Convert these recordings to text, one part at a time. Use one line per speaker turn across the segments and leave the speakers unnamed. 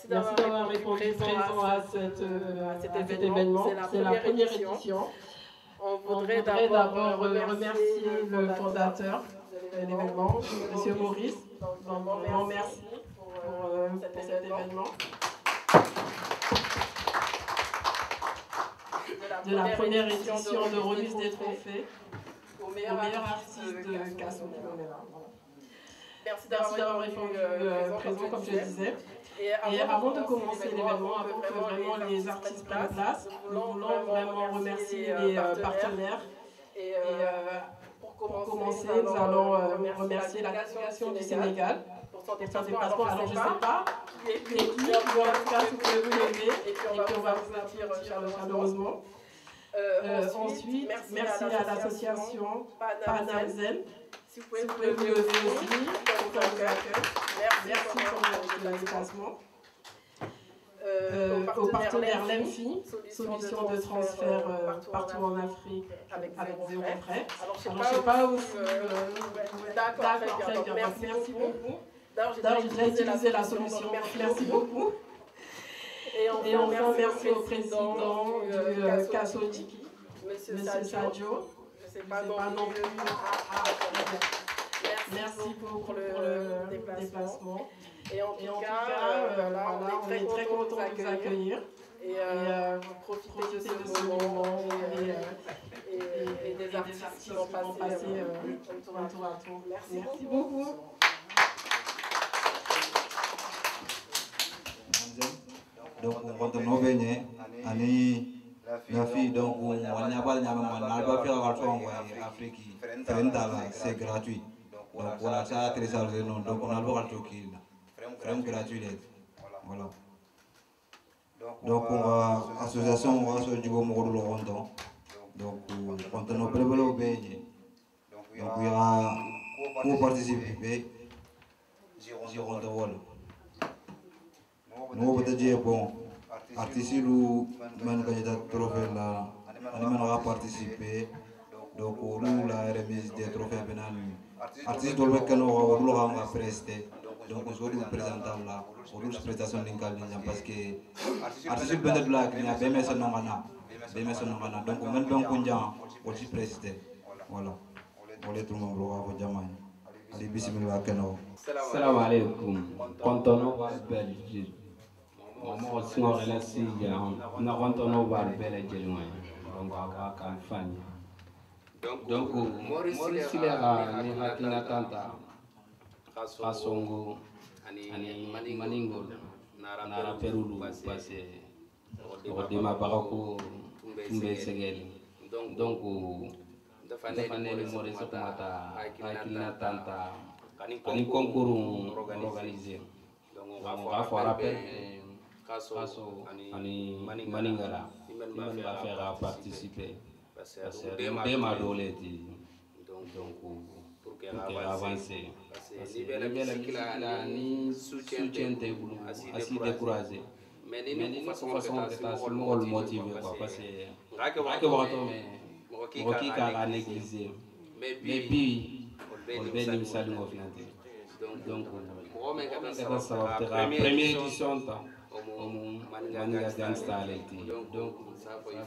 Merci d'avoir répondu présent à cet événement. C'est la première édition. On voudrait d'abord remercier le fondateur de l'événement, M. Maurice. Donc, vraiment merci pour cet événement. De la première édition de remise des trophées au meilleur artiste de Kassou. Merci d'avoir répondu présent, comme je le disais. Et avant de commencer l'événement, avant que vraiment les artistes prennent place, nous voulons vraiment remercier les partenaires. Et pour commencer, nous allons remercier la délégation du Sénégal pour son déplacement. Alors je ne sais pas qui est qui, en tout cas, si vous pouvez vous lever, et puis on va vous applaudir chaleureusement. Ensuite, merci à l'association Panamzen. Si vous pouvez vous lever aussi, pour vous accueille. Merci pour le déplacement. Au partenaire LEMFI, solution de transfert partout en Afrique avec zéro frais. Alors je ne sais pas où. D'accord, très bien. Merci beaucoup. D'ailleurs, j'ai déjà utilisé la solution. Merci beaucoup. Et enfin, merci au président du Kassodjiki, M. Sadio. Je ne sais pas non plus. Merci pour le déplacement. Et en tout cas, on est très content de vous accueillir. Et profiter de ce moment et des artistes qui vont passer tour à tour. Merci beaucoup.
Donc on continue venir ani la fille donc on n'a pas faire Afrique c'est gratuit donc voilà ça télécharger non donc on a le droit de vraiment gratuit voilà donc on va association on va sur du bon mot rondon donc on continue prévoir au baigner donc il y a pour participer Gironde voilà. Nous avons bon, artiste ou même candidat trophée là, on va participer. Donc nous la remise des trophées benani. Artiste doit que nous on va prester. Donc on se présente là, pour une prestation d'ingénieur parce que artiste peut-être là qui a bien son nom donc même donc on a aussi prester. Voilà. On les trouve en bloc à Jamai. Allez bismillah keno.
Salam alaikum. Kontono wa belgi. Mo singo relasi ya na kontono wa belgi loin. Donc ava campagne. Donc Maurice Silera ni hakina tanta. Kasongo ani maningo nara perulu passé. Odema barako tumbe segeli. Donc dafa ne Maurice Tomata hakina tanta. Un concours organisé. Donc on va faire appel à Maningala. Il va faire participer. Parce que le ma donc pour qu'elle avance. Parce que ni soutien assez découragé. Mais de façon c'est moi le motivé parce que qui a négligé. Mais puis on va nous saluer au final. Donc, ça va la première édition au Manga Gangsta donc,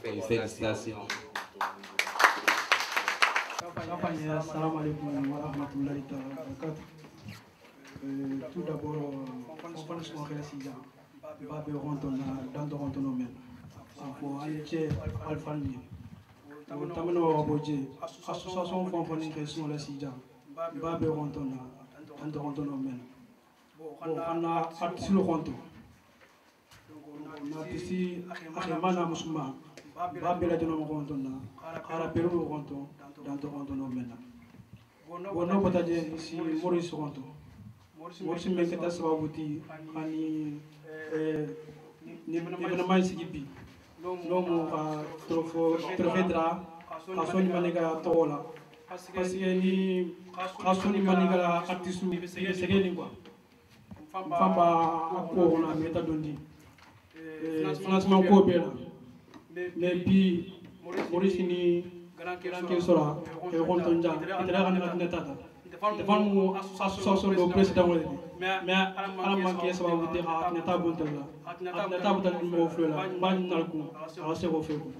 félicitations.
Assalamu alaikum wa rahmatullahi wa barakatuh. Tout d'abord, on pense qu'on reste ici. Babe Rontonomène. Pour aller Alphanie. Tamano Aboje, association Fonfoning Question la Sida. Babe Rontonomène. On a artiste le Ronto. On a ici Achemana Moussouma. Babe la Dono Rontona. Carapero Ronto. Dans Rontonomène. Bon, on va dire ici Maurice Ronto. Maurice Meketa Swabouti. Ani. Événement ici qui non trophée dra kasoni maniga tola parce que ni kasoni maniga artiste segeli quoi famba ko na meta dondi financement ko bela mais puis Maurice ni grand que sera et rontonja itera kana tata defan mu association do président wala mais ala manke sababu de ha na tabu tala na tabu tala mo fula ban nalku ala se ko febu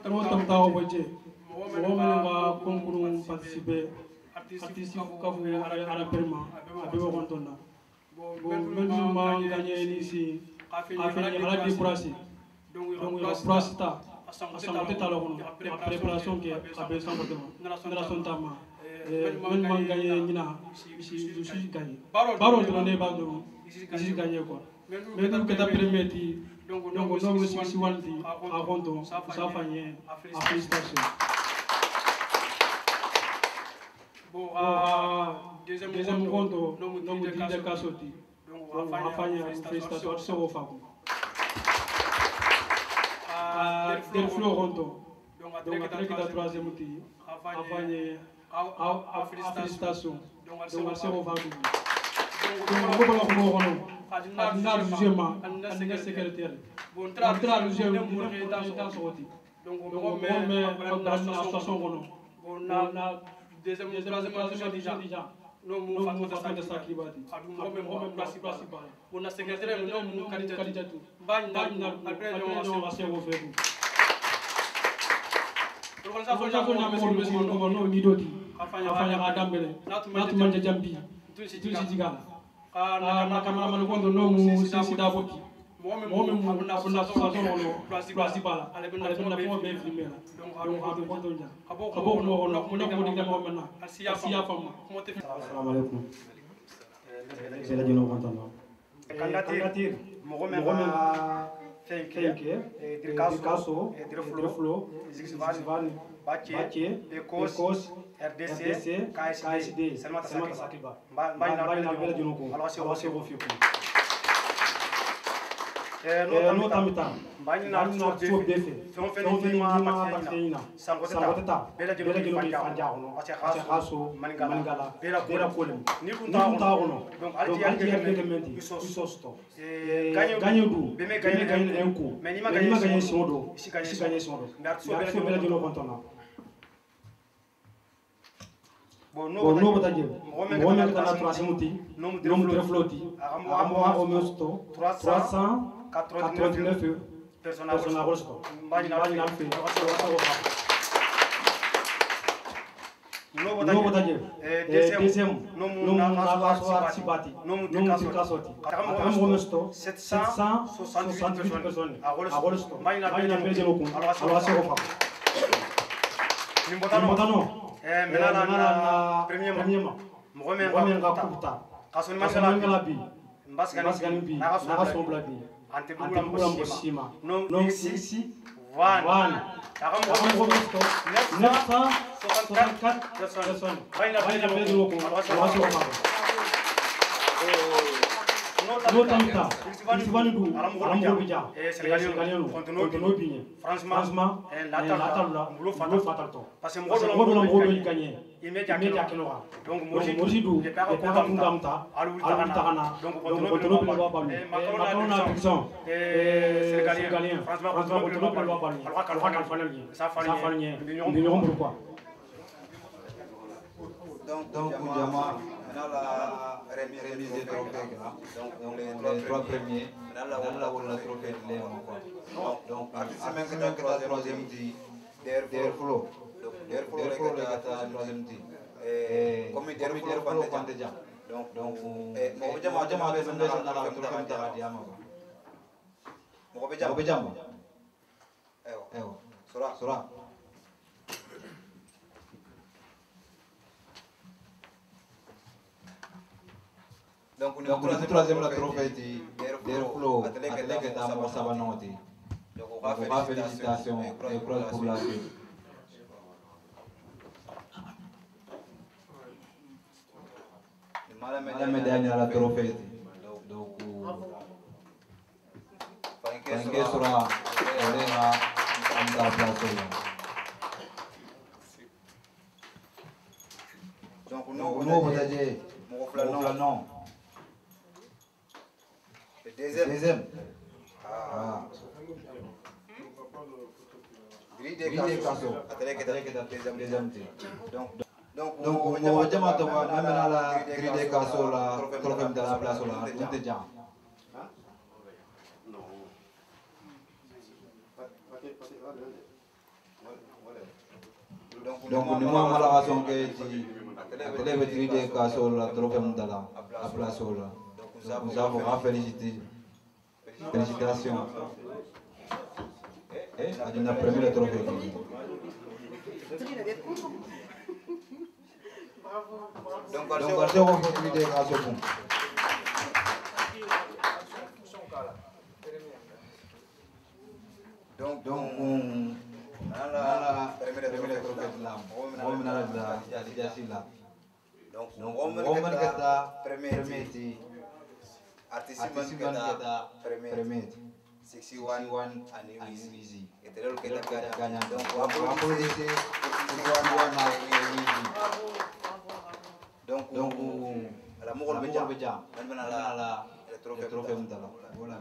no tam tawo boje mo nga konkuru participer artiste ka fu ala perma abe ko kontona bon ma gagné ici affaire ala découragé donc prosta assemblée talo kono préparation ke abe sambotement na son tama men man gagné ñina je suis gagné baro to ne ba do ici gagné quoi mais donc que ta permetti donc non si wanti a konto sa fanye a félicitation bon deuxième konto non mo di kasoti donc a fanye félicitation so ko fako del flow konto donc après que ta troisième ti a fanye a félicitation donc so ko fako donc ko ko ko kono adina jugement adina secrétaire bon tra le jeu mo dans sorti donc on met dans association kono bon na deuxième troisième déjà no mo fa de sakribati adu mo même principal bon na secrétaire no qualité tout bañ na après on assez au fait organisation na mo be mo no midoti afanya adambele natu manje jambi tusi jigala na kamera man kondo no mu sida boti mo mo na association no principal ale ben na fo be filmer donc ha do kondo ja abo no no mo na mo de mo mena asiya fama assalamu alaykum c'est la dino kontano candidature mo ga fenke dirkaso dirflo zigzvan bache ecos RDC KSD Salmata Sakiba mbani na bela dino ko alwase ko fiku no tamita mbani na so defe fon ma patina sangota bela dino fanja hono ase khaso maningala bela kolem ni kunta hono donc alti argument isosto ganyo du be me ganyo enko mais ni ma ganyo sodo isi ganyo sodo so bela dino kontona bon no bataje mo men kana trasemuti nom de floti amo o mesto 389 personnes rosto mbani na fe no bataje deuxième nom na participati nom de kasoti amo mesto 768 personnes a rosto mbani na be no kun alors c'est ko nimbotano menana premièrement mo men ga kuta kason mangala bi mbasgani bi na sombla bi ante bula mosima no ici van akam mesto 964 personnes baina be no ko no tamta isvani du aram bija sénégalien kontono biñe franchement la tabla mbulo fatal to parce que mo do la gagner immédiatement donc moji du de pas kundamta alu takana donc kontono bi lo balu makona action sénégalien franchement kontono bi lo balu alwa fanel ça fanel ni ñom pourquoi
donc Jama la remise des trophées donc les trois premiers la trophée de Léon quoi donc même que la troisième dit der flow la troisième dit comme der flow quand déjà donc mo Jama be mende na la trophée ta diama mo be Jama ewo sura donc le troisième la trophée der flow athlète dans mo sabanoti donc on va félicitations et pour la suite la médaille à la trophée donc Fanke sera en place donc nous votager mon flanon deuxième grille des cassos atele que deuxième donc on jama to même dans la grille des cassos la trophée de la place là on te jam donc ni mo mala raison que ti atele be grille des cassos la trophée de la place là donc nous avons félicitations adina première trophée donc on se retrouve des cassos bon donc on la première trophée de la on na la jasila donc on kata premier ti artiste kata premier 61 and easy et là que la gagne donc on applaudit donc la mort le beja maintenant la trophée mutala voilà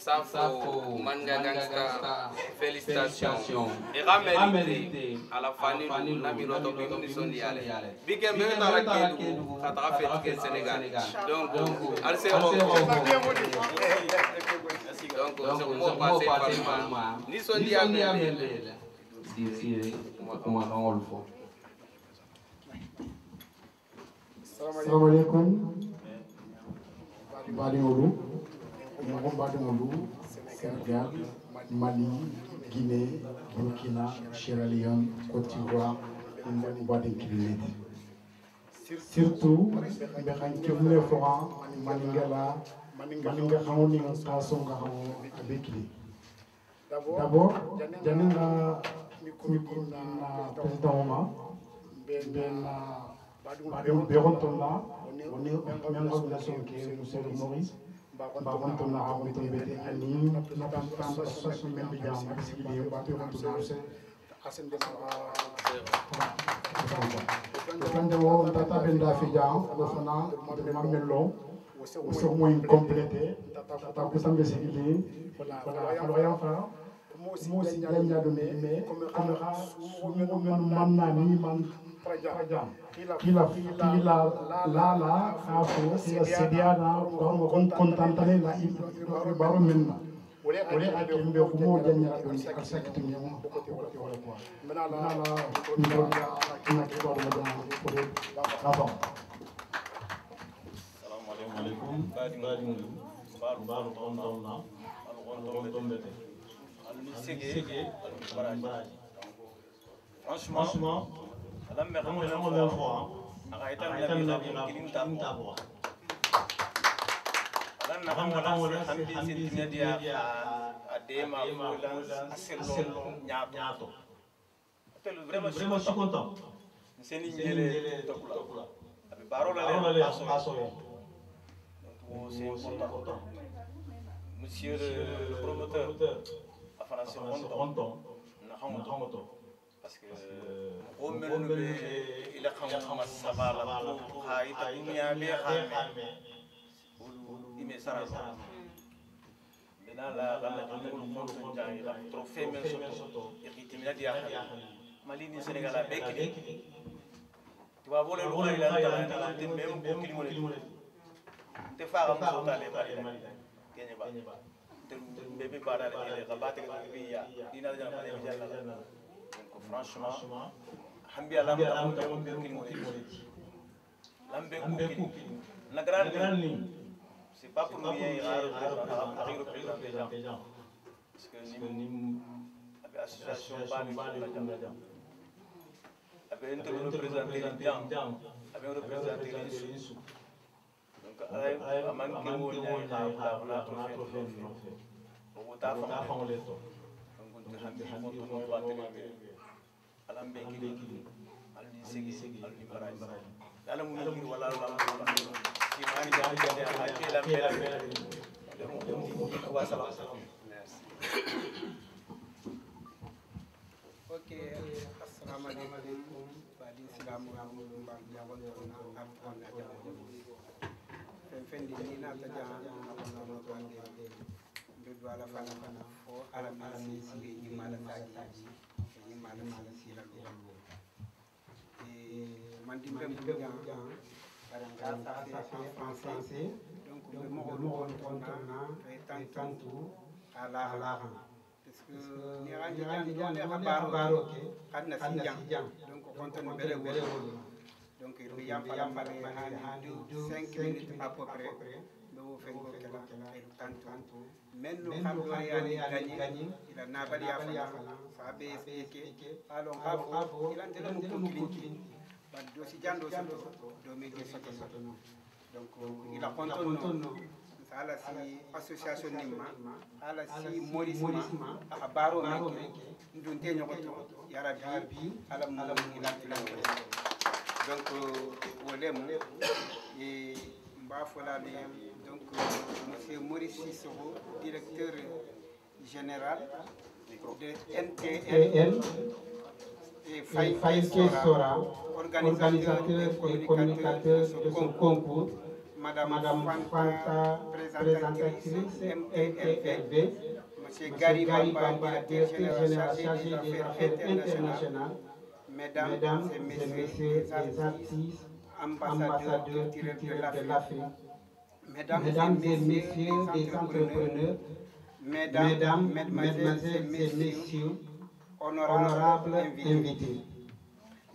Safo, Manga Gangsta, félicitations. Et ramène à la famille de Namiroto qui sont liés. Bikem Bebe dans la Kédou, à travers le Sénégal. Donc, c'est bon, on va passer par moi. Ni sont liés à comment on le fait.
Salam alaikum. Bali Olu. Sénégal, Mali, Guinée, Burkina, Sierra Leone, Côte d'Ivoire, surtout, nous avons Maningala, Maninga Haoni, Kasonga avec lui. D'abord, Janina président Oma, Ben Berontona, on est en organisation qui est Monsieur Maurice. Bahkan pernah aku itu bete ani napan sosial media masih dia batu untuk saya asen desa kan jawo tata benda fijang lofana mamelo uso mo incomplété tata ko sambe sigili voilà alors ya fa mo si janya do mais comme ra mo manna ni man praja kila la kafo sedia na ko kontantane la baro menna wole akimbe ko mo janya do ni aksekti ni mo ko wala ko mena la ni ko na ko do ko de avant
assalamu alaikum badi baru tonna on tombete sege baraji franchement لما غنموا فوق أغايتنا بيلين تابوا لما غنموا حمدي سنتنا ديا أديما فولان أسيلون نياتو تلو vraiment suis content seni njele tokula abi barola le paso donc c'est important monsieur le promoteur afana c'est content na xamoto parce que au même il a xam sabala hay ta dunya bi xamé il me sara Maintenant, là, on montre un trophée, mais surtout, et puis, Mali ni Sénégal a béqué. Tu vas voir le rôle de la même pour qu'il me te faire un peu de Mali. Bébé Bara, les rabats et les billes, il n'a jamais donc, franchement, Hambi a l'âme la grande ligne, c'est pas pour nous à représenter les gens. Parce que nous, l'association avait représenté les gens, avait représenté les sous. Donc, à manquer où on a trophée. On a fait les tours. Donc, on a fait
Ok, assalamu alaikum. Badi silamu alaikum. Badi awal orang apa nak jalan. Fendi ni nak jalan apa nak jalan. Berdua la fana fo alamisi si ni malaki ni malaki si la ko. Man di mbem jang barang en français donc le mot on a tantou à la parce que ni randi jang baro ke adna si jang donc contenu bele donc il y a pas 5 minutes à peu près do fengo kala tantou men no xamdo yani gagné il a nabali ya fa be expliquer alors afo il a ndelo mo kilin do si jando do me ke soto donc il a contono ala si association nimma ala si morisma baro me ndunte nyokoto yara bi ala mo ila donc wolem et mbafola donc monsieur Maurice Sissoko, directeur général de NTL et Faïké Sora, organisateur et communicateur de ce concours, Madame Fanta, présentatrice MTLV, monsieur Gary Bamba, directeur général chargé des affaires internationales, mesdames et messieurs les artistes, ambassadeurs culturels de l'Afrique, mesdames et messieurs des entrepreneurs, mesdames, mesdemoiselles et messieurs, honorables invités.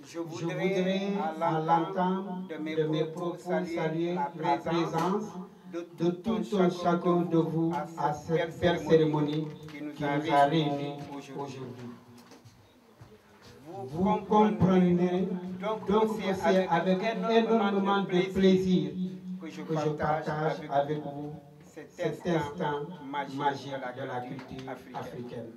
Je voudrais à l'entame de mes propos saluer la présence de tout un chacun de vous à cette belle cérémonie qui nous a réunis aujourd'hui. Vous comprenez donc c'est avec énormément de plaisir que je partage avec vous cet instant magique de la culture africaine.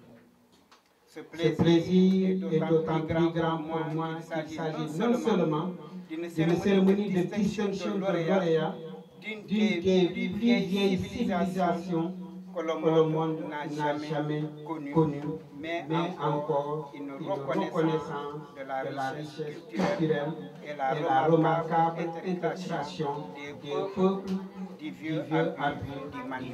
Ce plaisir est d'autant plus grand pour moi qu'il s'agit non seulement d'une cérémonie de distinction de lauréats d'une des plus vieilles civilisations que le monde n'a jamais connue, mais encore une reconnaissance de la richesse culturelle et la remarquable intégration des peuples du vieux empire du Mali.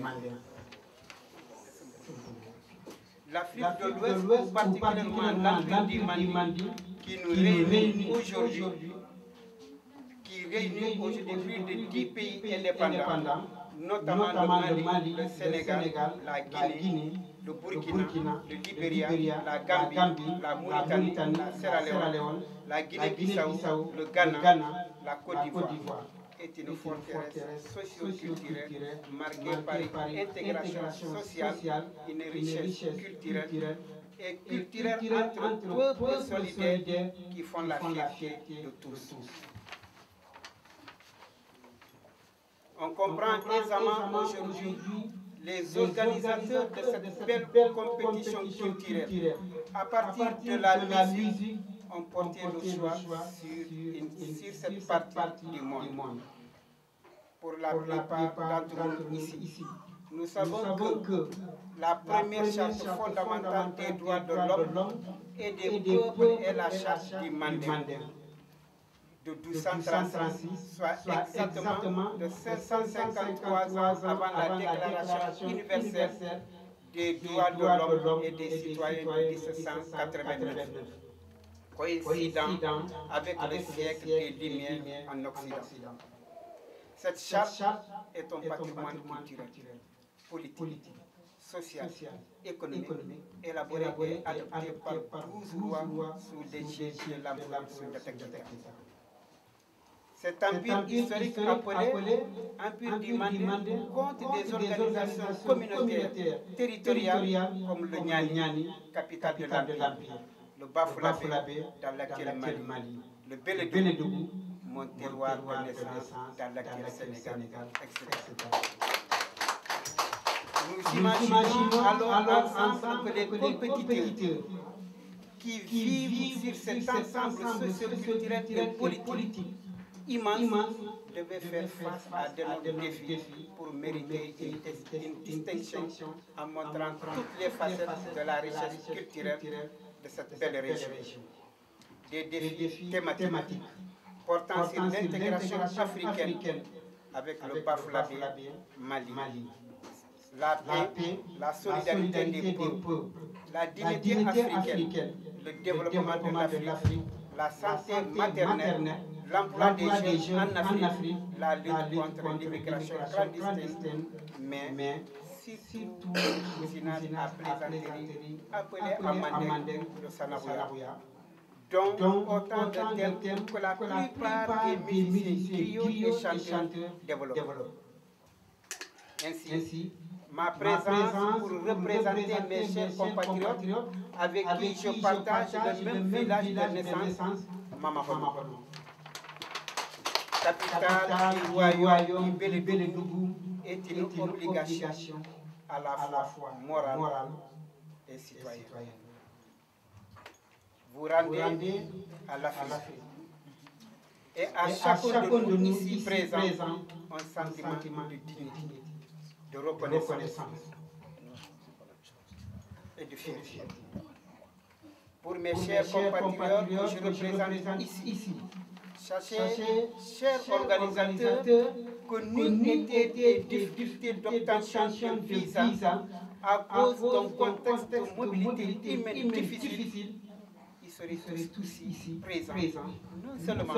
L'Afrique de l'Ouest, ou particulièrement l'Empire du Mali, qui nous réunit aujourd'hui, plus de 10 pays indépendants, notamment le Mali, le Sénégal, la Guinée, le Burkina, le Libéria, la Gambie, la Mauritanie, la Sierra Leone, la Guinée-Bissau, le Ghana, la Côte d'Ivoire. Est une forteresse socio-culturelle marquée par une intégration sociale, une richesse culturelle et culturelle entre peuples solidaires qui font la fierté de tous. On comprend aisément aujourd'hui les organisateurs de cette belle compétition culturelle. À partir de la musique, on portait le choix sur cette partie du monde. Pour la plupart d'entre nous ici, nous savons que la première charte fondamentale des droits de l'homme et des peuples est la charte du Mandela de 1236, soit exactement de 553 ans avant la Déclaration universelle des droits de l'homme et des citoyens de 1789, coïncidant avec le siècle des Lumières en Occident. Cette charte est un patrimoine culturel, politique, social, économique, élaboré et adopté par 12 lois sous l'égide de l'empereur Soundiata. Cet empire historique appelé Empire du Mandé compte des organisations communautaires territoriales comme le Niani, capitale de l'Empire, le Bafoussam dans l'actuel Mali, le Bélédougou, mon terroir de naissance dans l'actuel Sénégal, etc. Nous imaginons alors ensemble que les compétiteurs qui vivent sur cet ensemble socio-culturel et politique immense devaient faire face à de défis pour mériter une distinction en montrant toutes les facettes de la richesse culturelle de cette belle région. Des défis thématiques portant sur l'intégration africaine avec le Bafoussam Mali, la paix, la solidarité des peuples, la dignité africaine, le développement de l'Afrique, la santé maternelle, l'emploi des jeunes en Afrique, la lutte contre l'immigration clandestine, mais surtout l'usinage à plaisanterie appelé Amandeng le Sanarouya, dont autant de thèmes que la plupart des musiciens griots et chanteurs développent. Ainsi, ma présence pour représenter mes chers compatriotes avec qui je partage le même village de naissance, Mamahono. Capitale du royaume du Bélédougou est une obligation à la fois morale et citoyenne. Vous rendez à l'Afrique et à chacun de nous ici présents un sentiment de dignité, de reconnaissance et de fierté. Pour mes chers compatriotes que je représente ici, sachez, chers organisateurs, que nul n'était des difficultés d'obtention de visa à cause d'un contexte de mobilité humaine difficile. Ils seraient tous ici présents, non seulement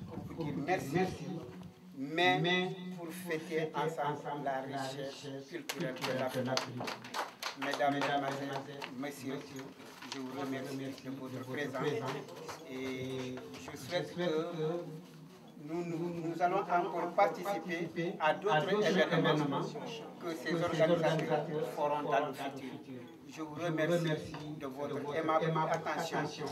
pour vous dire merci, mais pour fêter ensemble la richesse culturelle de l'Afrique. Mesdames, Messieurs, je vous remercie de votre présence et je souhaite que nous allons encore participer à d'autres événements que ces organisateurs feront dans le futur. Je vous remercie de votre aimable attention.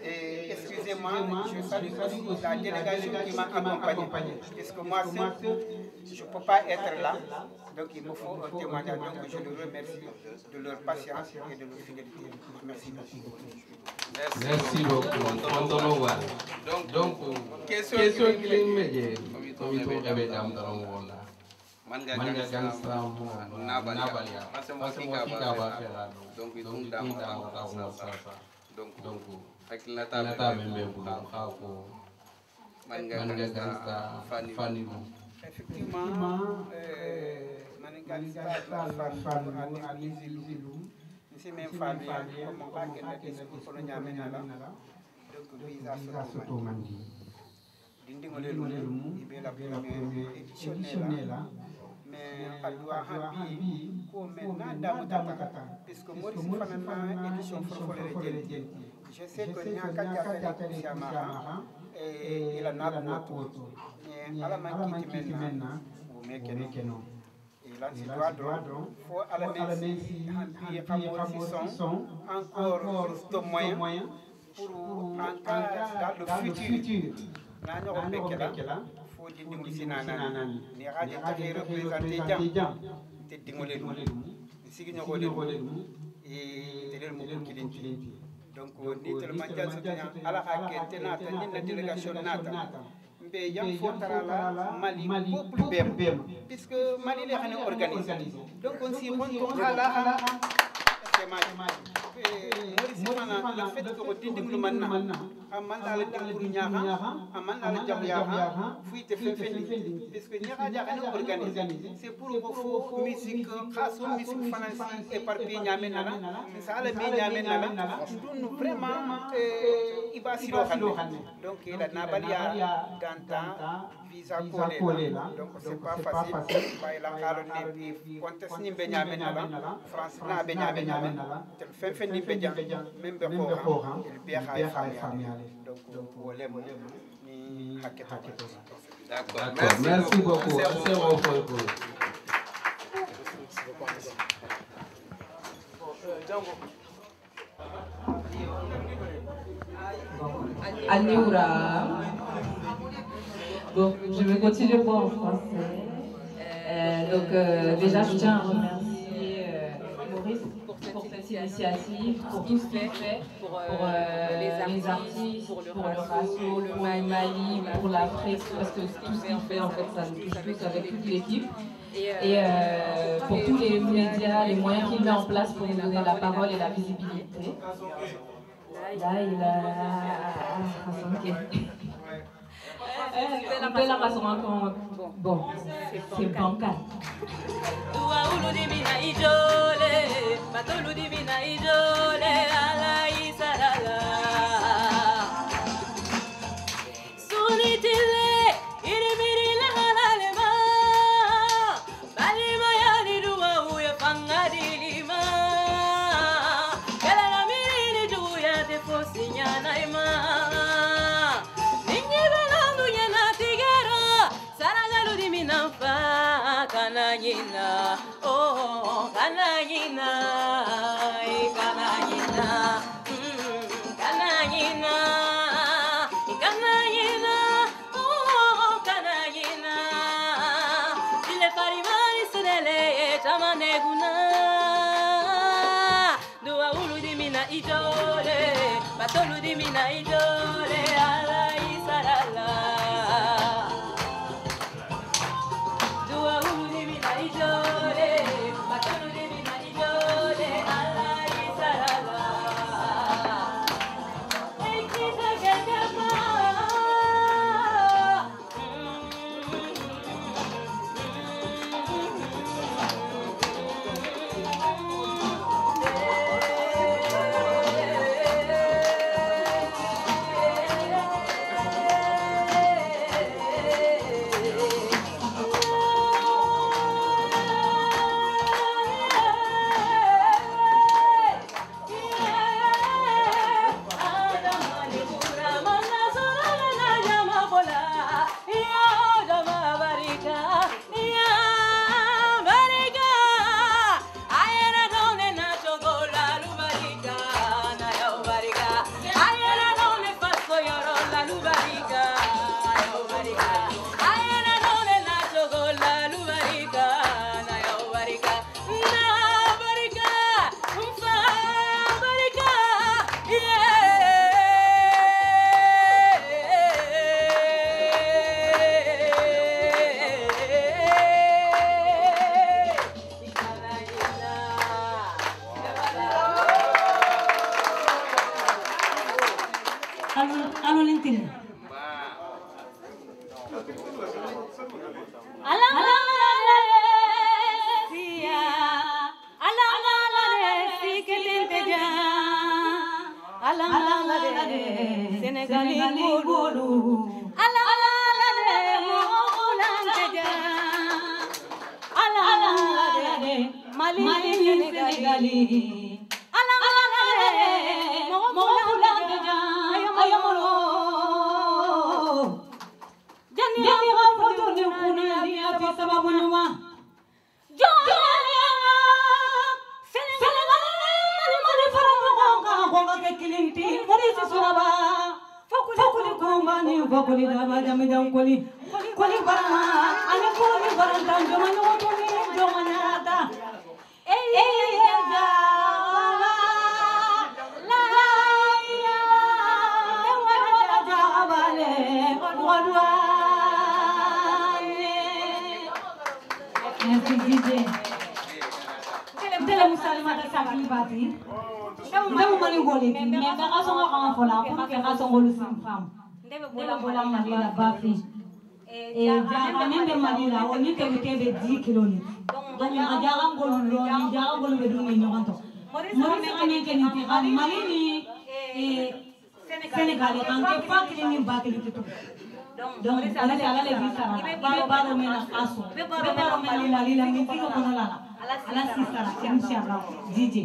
Et excusez-moi, je salue aussi la délégation qui m'a accompagné. Parce que moi seul, je ne peux pas être là. Donc il me faut un témoignage. Donc je les remercie de leur patience et de leur fidélité. Merci beaucoup.
Merci beaucoup. Donc, question qui est immédiate, comme il faut réveiller dans le monde. Manga gangsta nabalia parce que moi qui va faire donc il donc avec la table même pour manga gangsta fani
effectivement manga gangsta fani ici même famille comme on va que des colonial menala donc visa sotomandi dindingole lu ibe la première édition là mais adwa habi ko maintenant damu puisque moi ici fanana édition folfolere jenti je sais que nyaka jaka de Chamara et il a n'a poto mais ala makiti maintenant vous mekeno et là c'est droit donc faut ala merci hampi xamone sont encore plus de moyens pour en cas dans le futur na ñoko bekela faut di dimbi sinanani ni radio taxé représenter jam te dingolé dum sigi ñoko dum et te mo kilinti donc ni tellement jall soutien ala hakete nata ni la délégation nata mbe jam fo tarala Mali peuple bem puisque Mali les xane organisé donc on si on ala c'est le fait que on dit que manna amman la dimuru ñaxa amman la jam yaxa fuite fefendi parce que ñaxa jaxane organiser c'est pour fo musique xaso musique fanasi éparpillé ñame nana ça la mi ñame nana dun vraiment iba siro xane donc il a nabalia dans visa collé là donc c'est pas facile bay la xalo ne contexte ni be ñame nana France na be ñame nana fefendi be jam même be ko il be familial donc wolem ni haketo.
D'accord, merci beaucoup.
Anioura. Bon, je vais continuer en français. Déjà, je tiens à remercier Maurice pour cette initiative, pour tout ce qu'il fait pour les artistes, pour le RASO, le Mali, pour l'Afrique, parce que tout ce qu'il fait, en fait, ça nous touche tous avec toute l'équipe. Et pour tous les médias, les moyens qu'il met en place pour nous donner la parole et la visibilité. Là, il a... la raison bon, c'est bancal.
Oh, Kanagina, Kanagina, Kanagina, Kanagina, oh, Kanagina. Le parimani se dele chamaneguna. Dua ulu di mina ijole, batolu di mina ijole, ala isarala. Dua ulu di mina ijole.
ndemu mali ngoli me ka songa ka fola pour que ka songo lu sim fam ndebe bola mali la bafi jaga nende mali la oni te be 10 kilomètres donc ajaga ngolu lo ni jaga ngolu be dum ni nyokanto mori me ane ke ni mali ni Sénégal en ke pa kilini ba kilini to donc ala le visara ba me na aso be ba me la lila mi tiko kono la ala sisara inshallah DJ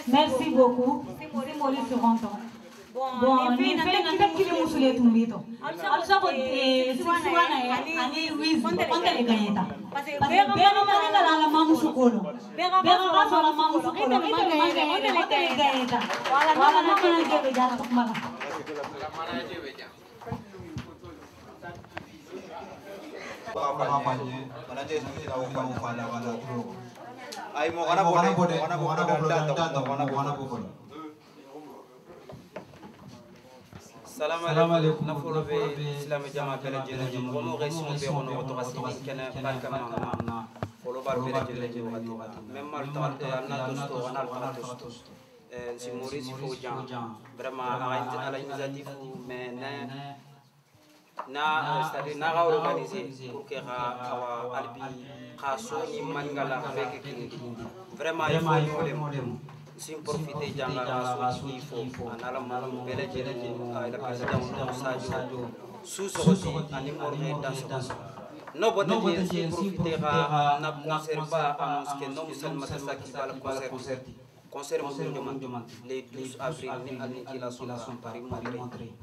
Merci beaucoup. C'est Maurice Ronton. Bon, ni fait na tap kile musule tumbito. Also ko sisuana ya ani wiz konta le ganyeta. Bega mane kala mamu sukolo. Bega kala mamu sukolo. Konta le ganyeta. Wala na kana ke beja tukmala.
Ay mo kana bode
Salam alaikum na folo be islam jama bele jere mo mo resu be ono to kasi kena barka ma folo bar bele jere même mal temps amna dosto anal fana dosto si Maurice Fodjan vraiment ala initiative mais c'est-à-dire n'a organisé pour que awa albi khaso ni mangala avec vraiment il faut si profiter janga khaso il faut anala malum bele jere la président Sadio sous sorti ani moré dans ce nobody can profitera na conserva annonce que non musulman ça qui va le concert mondial les 12 avril ni qui la sont Paris Madrid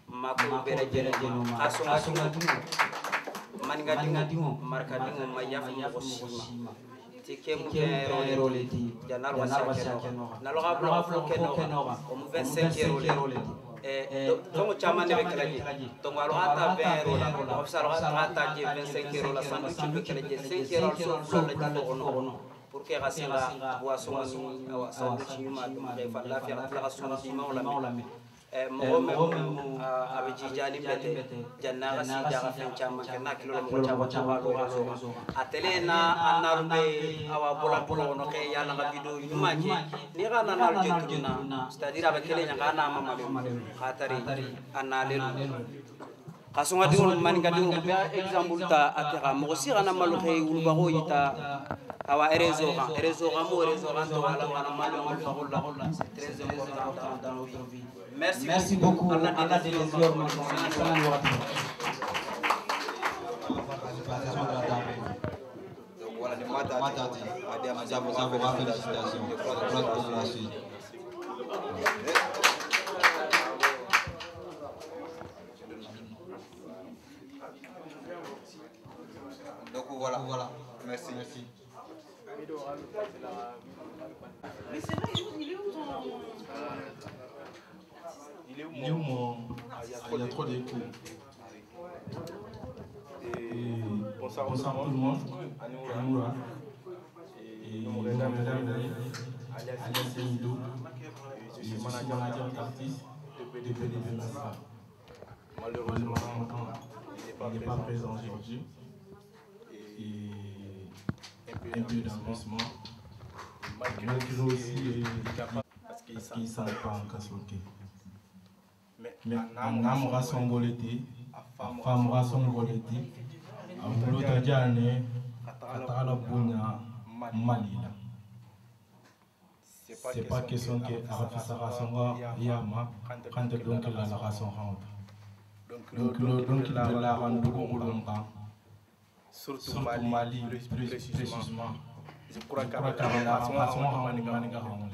mako bere jere asonga maninga dingo marka dingo mayafa mo sima tike mu roleti janal wasakeno naloga blo keno comme 25 roleti donc chama ne bekalaji donc alors ata 20 rola ofsalo ata 25 rola sandu ci bekalaji 5 rola so la no pour que rasila boisson awa sandu ci ma fa la fi la rason ci ma la mɔgɔ a bɛ jijani bɛtɛ janna ka si jaga fɛn caman kɛ n'a kilo la mɔgɔ caman b'a dɔn a tɛlɛ na an n'alu bɛ awa bɔla kɔnɔ kɛ yala ka video ɲuman kɛ n'i ka na n'alu jɛ tuguna c'est à dire a bɛ kelen ɲa k'a n'a ma malen k'a tari a nalen don ka sɔn ka denw maninka denw bɛ exemple ta a tɛ ka mɔgɔ si kana malo kɛ wulubago yita awa réseau kan mo réseau kan to ala mana malo wulubago la c'est très important dans notre vie. Merci beaucoup. Allah des les jours donc voilà de matati adia mazabo félicitations donc voilà merci
mais c'est vrai, il est où ton...
Il est où mon... Il y a trop d'écho. Bonsoir tout le monde. Anoura. Et Noureda alias Nido. Je suis manager d'artiste de PDV Nassa. Malheureusement, il n'est pas présent aujourd'hui. Et un peu d'avancement. Malgré aussi, parce qu'ils ne savent pas en Kassoké. Mais en Amra son boleti, Famra son boleti, en Boulotadjane, Atala Bounia, Malila. C'est pas question que Arafisara Songa Yama, quand donc la raison rentre. Donc il a la rendu au longtemps. Surtout Mali, plus précisément. Je crois qu'à la raison Maniga Ramole.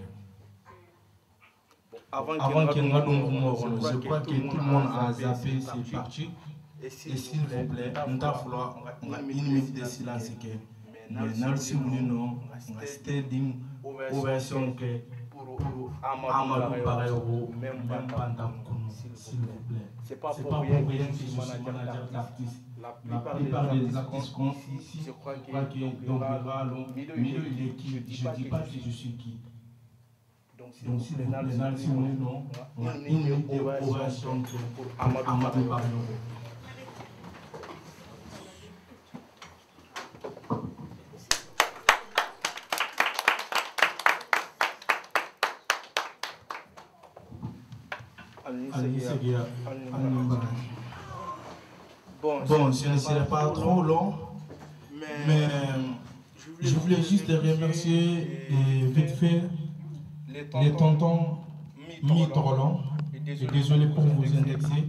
Avant qu'il ne je crois que tout le monde a zappé ces parties. Et s'il vous plaît, nous avons falloir une minute de silence. Mais nous sommes restés d'une ovation pour Amadou Barreau, même pendant s'il vous plaît. C'est pas pour rien que je suis manager d'artiste. La plupart des artistes qu'on ici, je crois que donc milieu il est qui, je ne dis pas que je suis qui. Donc si les nationaux non, on a une minute d'ovation pour Amadou Barreau. Bon, ce ne serait pas trop long, mais je voulais juste remercier vite fait les tontons mi-torlants. Et désolé pour vous indexer.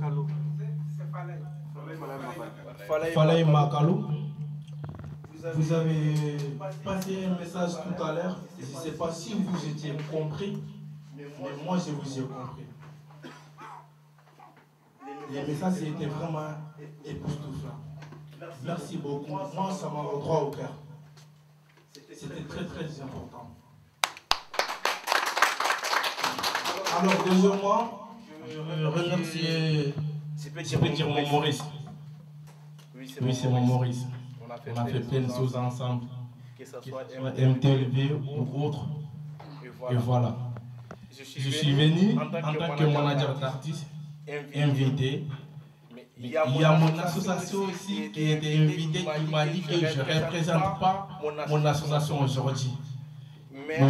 Falaï Makalou. Vous avez passé un message tout à l'heure. Je ne sais pas si vous étiez compris, mais moi je vous ai compris. Les messages étaient vraiment époustouflants. Merci beaucoup. Moi, ça m'a droit au cœur. C'était très très important. Alors, deuxièmement, je remercie, je peux dire mon Maurice. Oui, c'est mon Maurice. On a fait plein de choses ensemble, que ce soit MTLV ou autre. Et voilà. Je suis venu en tant que manager d'artiste, invité. Il y a mon association aussi qui était invitée, qui m'a dit que je ne représente pas mon association aujourd'hui. Mais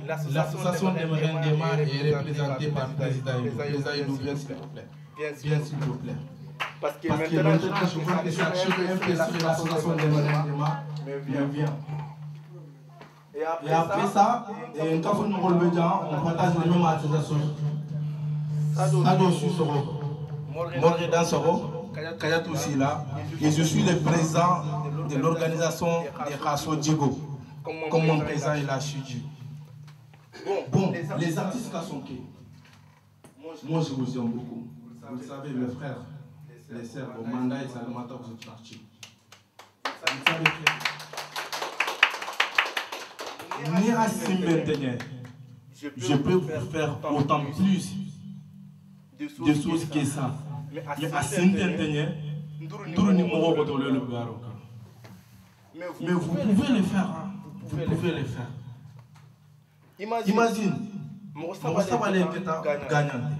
l'association de Merendema est représentée par le président. Le président, s'il vous plaît. Bien, s'il vous plaît. Parce que maintenant, je vois que chaque MP sur l'association des Mandema me vient. Et après ça, quand on partage les mêmes associations. Sado Susoro, Moré Dansoro, Kayat aussi là, et je suis le président de l'organisation des Rasso Djigo, comme mon président il a chuté. Bon, les artistes Kassonké, moi je vous aime beaucoup. Vous savez, mes frères, les sœurs, au mandat et Salamata, vous êtes partis. Vous savez que ni à Simbentenye, je peux vous faire autant plus de choses que ça. Mais à Simbentenye, mais vous pouvez le faire. Vous pouvez le faire. Imagine, Morosaba est gagnant.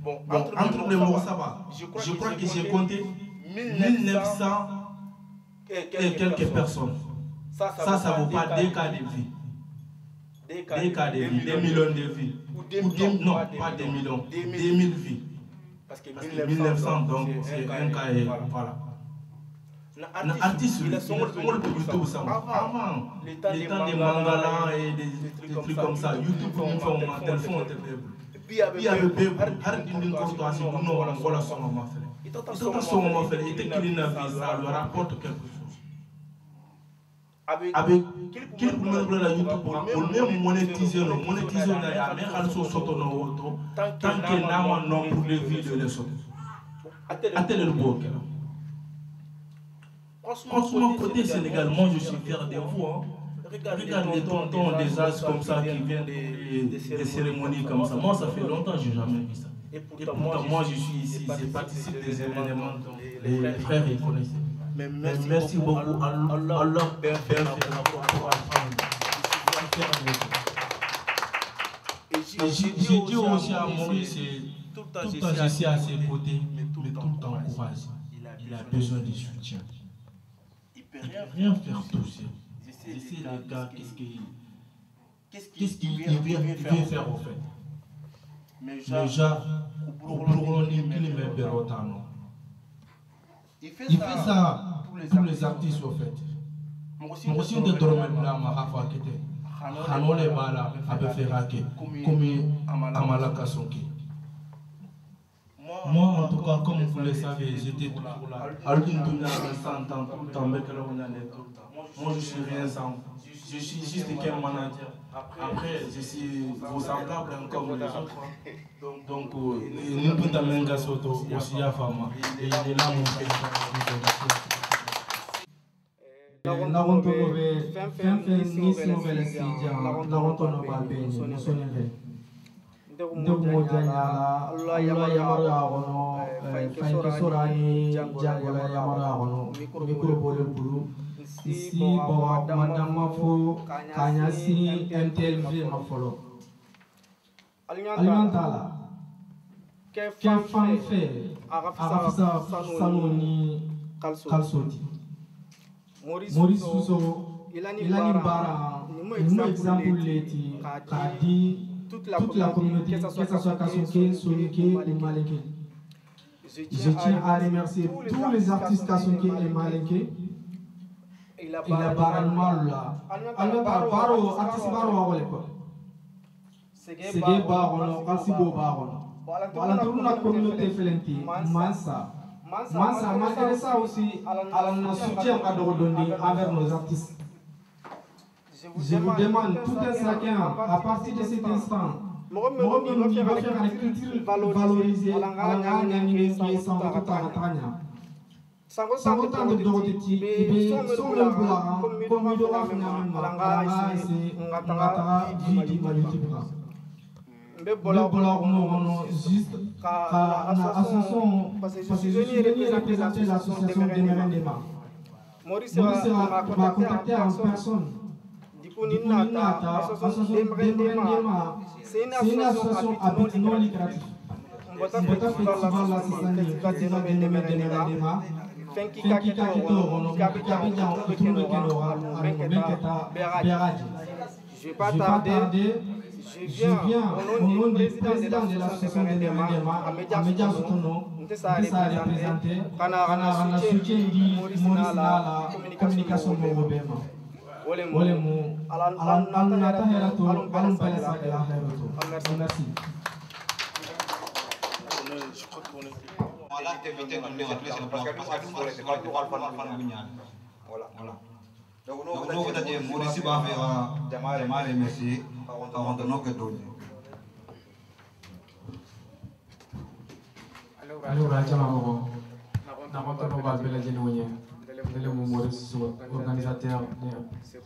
Bon, entre les Morosaba, je crois que j'ai compté 1900 et quelques personnes. Ça ne vaut pas 2 cas de vie. 2 cas de vie, 2 millions de vies. Non, pas 2 millions, 2000 vies. Parce que 1900, donc c'est un cas et voilà. L'artiste, il a son YouTube ça. Avant, les temps des mangalas et des trucs comme ça, YouTube, on fait un téléphone, puis il y avait Bébou, Hardin Courtoisie, nous on voilà son moment fait. Il t'a son moment fait, il était qu'il n'a vu, ça lui rapporte quelque chose. Avec quel problème la YouTube pour même monétiser, il y a même un saut sur nos autos, tant qu'il n'a pas un nombre de vies de les autres. Attendez le beau. Franchement, côté Sénégal, moi je suis fier de vous. Hein. Regarde les tontons des as comme ça qui viennent des cérémonies comme ça. Moi, ça fait longtemps que je n'ai jamais vu ça. Et pourtant, moi je suis ici, je participe des événements. Les frères, ils connaissent. Mais merci beaucoup. Allah Père, et j'ai dit aussi à Maurice, tout le temps je suis à ses côtés, mais tout le temps courage. Il a besoin de soutien. Rien faire tout seul. J'essaie les gars, qu'est-ce qu'il vient faire en fait. Mais déjà, pour il fait ça tous les artistes en fait. Moi aussi on est dormi là, ma rafa qui était. Hanon les bala, abe ferake, comme Amala Kassonké. Moi, en tout cas, comme vous le savez, j'étais toujours là. Aldin Douna, 100 ans, tout le temps, moi, je suis rien sans. Je suis juste qu'un manager. Après, je suis vos semblables comme les autres. Donc, nous pouvons t'amener à Soto, aussi à Fama. Et il est là, mon frère.
Ndegu mojanya Allah yamaru agono faike sorani jangola yamaru agono mikro bole bulu isi bawa madama fo kanyasi MTLV mafolo alimentala ke fanfe arafisa sanoni kalsoti Maurice Sousso ilani bara ni exemple leti kadi toute la communauté, que ce soit Kassonké, Soninké ou Malinké. Je tiens à remercier tous les artistes Kassonké et Malinké. Il a baranmal là. Alors, baro, artiste baro à l'époque. C'est gay baron, Kalsibo baron. Voilà, toute la communauté Felenti, Mansa. Malgré ça aussi, elle a soutien à donner envers nos artistes. Je vous demande tout un chacun, à partir de cet instant, de faire une culture valorisée, sans autant de dorotiti, sans le vouloir, comme il doit faire vidi malutibra. Le bolard juste l'association, parce que je suis venu représenter l'association des Merendema. Maurice va contacter en personne. C'est une association à but non lucratif.
Je ne vais pas tarder. Je viens au nom du président de l'association des Mandema, Amédia Soutono, nous sommes représentés par la soutien de Maurice dans la communication mobile. Olemu, Alanata Herato, Alun Palesa de la Herato. Merci.
Voilà. Donc nous avons dit Maurice va faire Jamal et Messi avant de nous que donner.
Alors Raja Mamoro, Narantono va bela Genouye, le Maurice organisateur de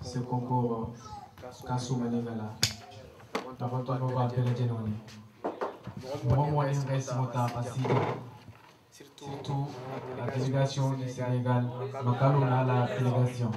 ce concours Kassou Manigala. Narantono va bela Genouye. Moi, il reste motard assis. Surtout la délégation du Sénégal, Makalona la délégation.